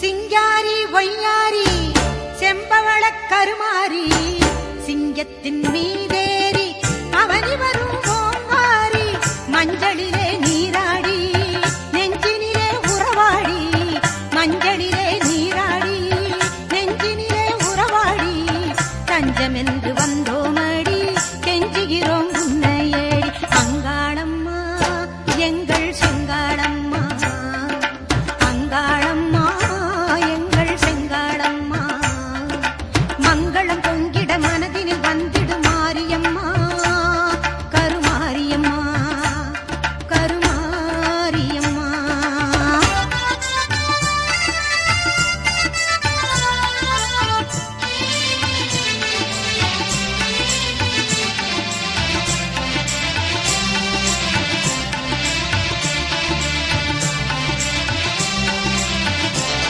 சிங்காரி ஒய்யாரி செம்பவள கருமாரி சிங்கத்தின் மீதேறி அவனி வரும் ஓங்காரி மஞ்சளிலே